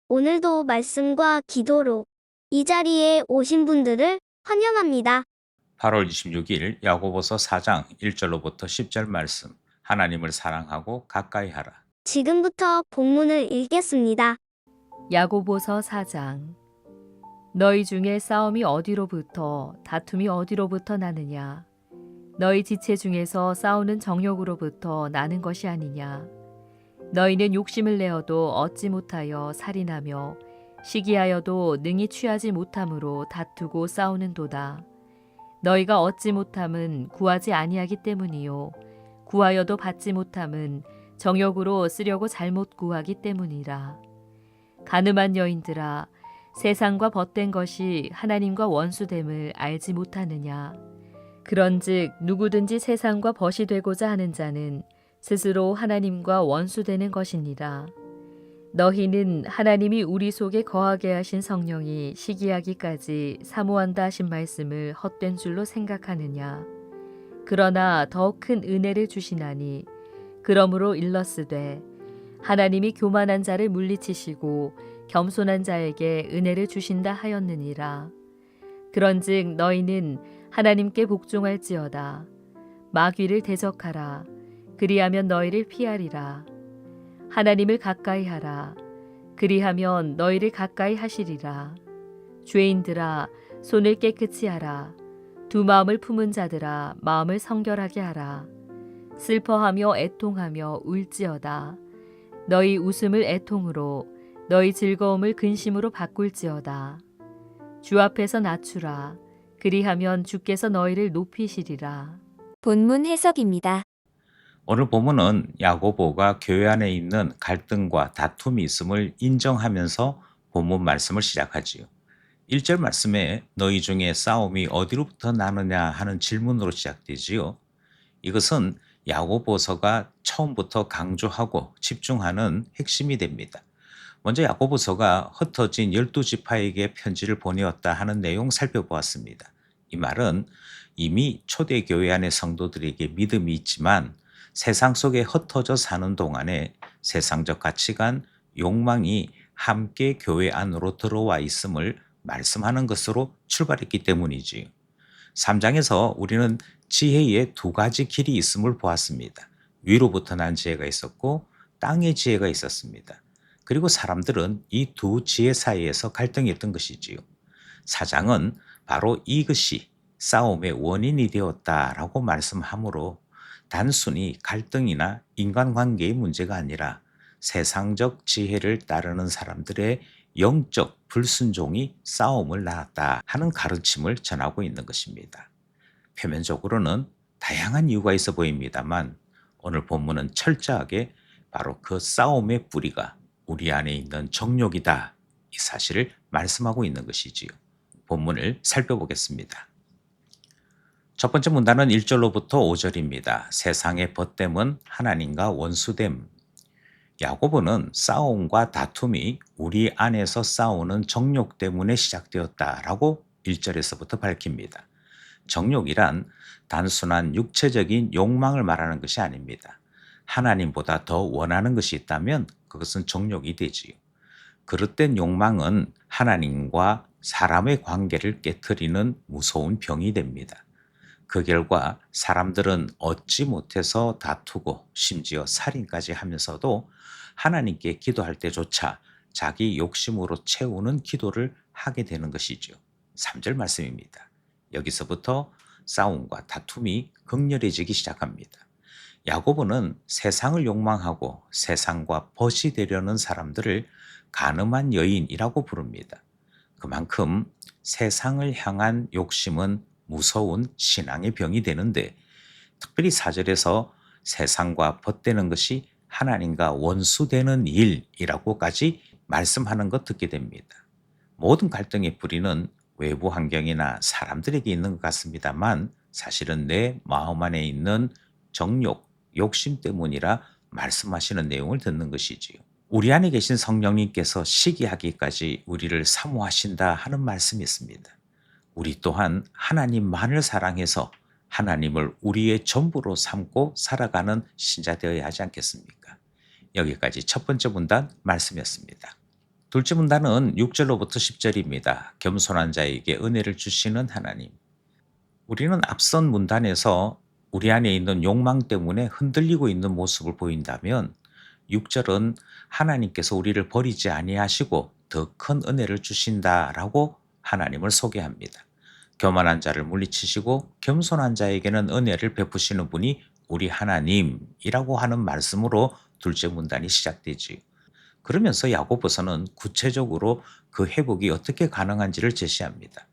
오늘도 말씀과 기도로 이 자리에 오신 분들을 환영합니다. 8월 26일 야고보서 4장 1절로부터 10절 말씀. 하나님을 사랑하고 가까이 하라. 지금부터 본문을 읽겠습니다. 야고보서 4장. 너희 중에 싸움이 어디로부터 다툼이 어디로부터 나느냐? 너희 지체 중에서 싸우는 정욕으로부터 나는 것이 아니냐? 너희는 욕심을 내어도 얻지 못하여 살인하며 시기하여도 능히 취하지 못함으로 다투고 싸우는도다. 너희가 얻지 못함은 구하지 아니하기 때문이요 구하여도 받지 못함은 정욕으로 쓰려고 잘못 구하기 때문이라. 가늠한 여인들아, 세상과 벗된 것이 하나님과 원수됨을 알지 못하느냐? 그런즉 누구든지 세상과 벗이 되고자 하는 자는 스스로 하나님과 원수되는 것이니라. 너희는 하나님이 우리 속에 거하게 하신 성령이 시기하기까지 사모한다 하신 말씀을 헛된 줄로 생각하느냐? 그러나 더 큰 은혜를 주시나니 그러므로 일렀으되 하나님이 교만한 자를 물리치시고 겸손한 자에게 은혜를 주신다 하였느니라. 그런즉 너희는 하나님께 복종할지어다. 마귀를 대적하라. 그리하면 너희를 피하리라. 하나님을 가까이 하라. 그리하면 너희를 가까이 하시리라. 죄인들아, 손을 깨끗이 하라. 두 마음을 품은 자들아, 마음을 성결하게 하라. 슬퍼하며 애통하며 울지어다. 너희 웃음을 애통으로, 너희 즐거움을 근심으로 바꿀지어다. 주 앞에서 낮추라. 그리하면 주께서 너희를 높이시리라. 본문 해석입니다. 오늘 본문은 야고보가 교회 안에 있는 갈등과 다툼이 있음을 인정하면서 본문 말씀을 시작하지요. 1절 말씀에 너희 중에 싸움이 어디로부터 나느냐 하는 질문으로 시작되지요. 이것은 야고보서가 처음부터 강조하고 집중하는 핵심이 됩니다. 먼저 야고보서가 흩어진 12지파에게 편지를 보내었다 하는 내용 살펴보았습니다. 이 말은 이미 초대교회 안의 성도들에게 믿음이 있지만 세상 속에 흩어져 사는 동안에 세상적 가치관, 욕망이 함께 교회 안으로 들어와 있음을 말씀하는 것으로 출발했기 때문이지요. 3장에서 우리는 지혜의 두 가지 길이 있음을 보았습니다. 위로부터 난 지혜가 있었고 땅의 지혜가 있었습니다. 그리고 사람들은 이 두 지혜 사이에서 갈등이 있던 것이지요. 4장은 바로 이것이 싸움의 원인이 되었다라고 말씀하므로 단순히 갈등이나 인간관계의 문제가 아니라 세상적 지혜를 따르는 사람들의 영적 불순종이 싸움을 낳았다 하는 가르침을 전하고 있는 것입니다. 표면적으로는 다양한 이유가 있어 보입니다만 오늘 본문은 철저하게 바로 그 싸움의 뿌리가 우리 안에 있는 정욕이다, 이 사실을 말씀하고 있는 것이지요. 본문을 살펴보겠습니다. 첫 번째 문단은 1절로부터 5절입니다. 세상의 벗됨은 하나님과 원수됨. 야고보는 싸움과 다툼이 우리 안에서 싸우는 정욕 때문에 시작되었다라고 1절에서부터 밝힙니다. 정욕이란 단순한 육체적인 욕망을 말하는 것이 아닙니다. 하나님보다 더 원하는 것이 있다면 그것은 정욕이 되지요. 그릇된 욕망은 하나님과 사람의 관계를 깨트리는 무서운 병이 됩니다. 그 결과 사람들은 얻지 못해서 다투고 심지어 살인까지 하면서도 하나님께 기도할 때조차 자기 욕심으로 채우는 기도를 하게 되는 것이죠. 3절 말씀입니다. 여기서부터 싸움과 다툼이 극렬해지기 시작합니다. 야고보는 세상을 욕망하고 세상과 벗이 되려는 사람들을 간음한 여인이라고 부릅니다. 그만큼 세상을 향한 욕심은 무서운 신앙의 병이 되는데 특별히 4절에서 세상과 벗되는 것이 하나님과 원수되는 일이라고까지 말씀하는 것 듣게 됩니다. 모든 갈등의 뿌리는 외부 환경이나 사람들에게 있는 것 같습니다만 사실은 내 마음 안에 있는 정욕, 욕심 때문이라 말씀하시는 내용을 듣는 것이지요. 우리 안에 계신 성령님께서 시기하기까지 우리를 사모하신다 하는 말씀이 있습니다. 우리 또한 하나님만을 사랑해서 하나님을 우리의 전부로 삼고 살아가는 신자 되어야 하지 않겠습니까? 여기까지 첫 번째 문단 말씀이었습니다. 둘째 문단은 6절로부터 10절입니다. 겸손한 자에게 은혜를 주시는 하나님. 우리는 앞선 문단에서 우리 안에 있는 욕망 때문에 흔들리고 있는 모습을 보인다면 6절은 하나님께서 우리를 버리지 아니하시고 더 큰 은혜를 주신다라고 하나님을 소개합니다. 교만한 자를 물리치시고 겸손한 자에게는 은혜를 베푸시는 분이 우리 하나님이라고 하는 말씀으로 둘째 문단이 시작되지요. 그러면서 야고보서는 구체적으로 그 회복이 어떻게 가능한지를 제시합니다.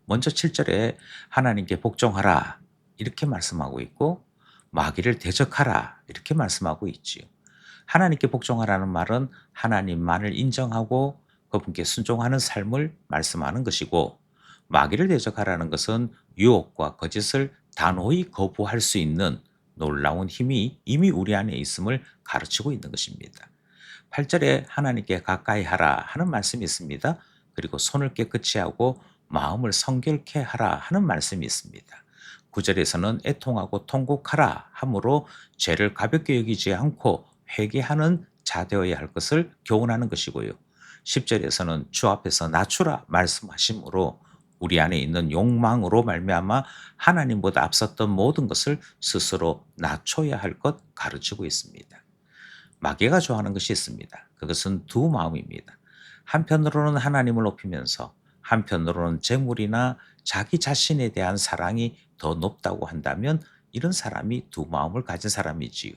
먼저 7절에 하나님께 복종하라 이렇게 말씀하고 있고 마귀를 대적하라 이렇게 말씀하고 있지요. 하나님께 복종하라는 말은 하나님만을 인정하고 그분께 순종하는 삶을 말씀하는 것이고 마귀를 대적하라는 것은 유혹과 거짓을 단호히 거부할 수 있는 놀라운 힘이 이미 우리 안에 있음을 가르치고 있는 것입니다. 8절에 하나님께 가까이 하라 하는 말씀이 있습니다. 그리고 손을 깨끗이 하고 마음을 성결케 하라 하는 말씀이 있습니다. 9절에서는 애통하고 통곡하라 하므로 죄를 가볍게 여기지 않고 회개하는 자 되어야 할 것을 교훈하는 것이고요. 10절에서는 주 앞에서 낮추라 말씀하심으로 우리 안에 있는 욕망으로 말미암아 하나님보다 앞섰던 모든 것을 스스로 낮춰야 할 것 가르치고 있습니다. 마귀가 좋아하는 것이 있습니다. 그것은 두 마음입니다. 한편으로는 하나님을 높이면서 한편으로는 재물이나 자기 자신에 대한 사랑이 더 높다고 한다면 이런 사람이 두 마음을 가진 사람이지요.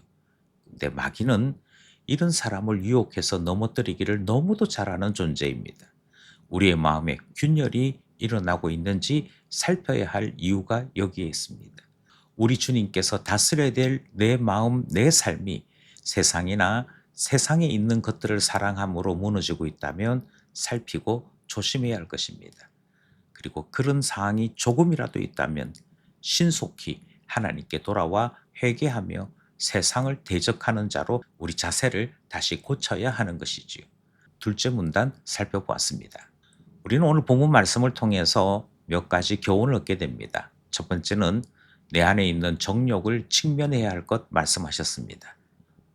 근데 마귀는 이런 사람을 유혹해서 넘어뜨리기를 너무도 잘하는 존재입니다. 우리의 마음에 균열이 일어나고 있는지 살펴야 할 이유가 여기에 있습니다. 우리 주님께서 다스려야 될 내 마음, 내 삶이 세상이나 세상에 있는 것들을 사랑함으로 무너지고 있다면 살피고 조심해야 할 것입니다. 그리고 그런 상황이 조금이라도 있다면 신속히 하나님께 돌아와 회개하며 세상을 대적하는 자로 우리 자세를 다시 고쳐야 하는 것이지요. 둘째 문단 살펴보았습니다. 우리는 오늘 본문 말씀을 통해서 몇 가지 교훈을 얻게 됩니다. 첫 번째는 내 안에 있는 정욕을 직면해야 할 것 말씀하셨습니다.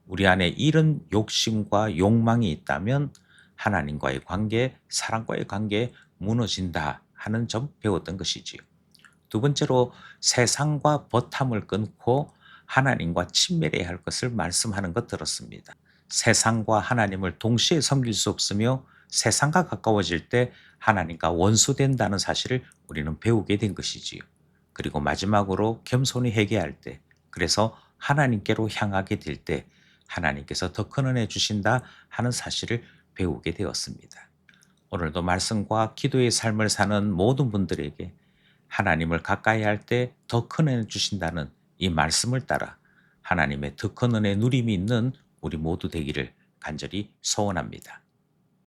우리 안에 이런 욕심과 욕망이 있다면 하나님과의 관계, 사랑과의 관계 무너진다 하는 점 배웠던 것이지요. 두 번째로 세상과 버탐을 끊고 하나님과 친밀해야 할 것을 말씀하는 것 들었습니다. 세상과 하나님을 동시에 섬길 수 없으며 세상과 가까워질 때 하나님과 원수된다는 사실을 우리는 배우게 된 것이지요. 그리고 마지막으로 겸손히 회개할 때, 그래서 하나님께로 향하게 될 때 하나님께서 더 큰 은혜 주신다 하는 사실을 배우게 되었습니다. 오늘도 말씀과 기도의 삶을 사는 모든 분들에게 하나님을 가까이 할 때 더 큰 은혜 주신다는 이 말씀을 따라 하나님의 더 큰 은혜 누림이 있는 우리 모두 되기를 간절히 소원합니다.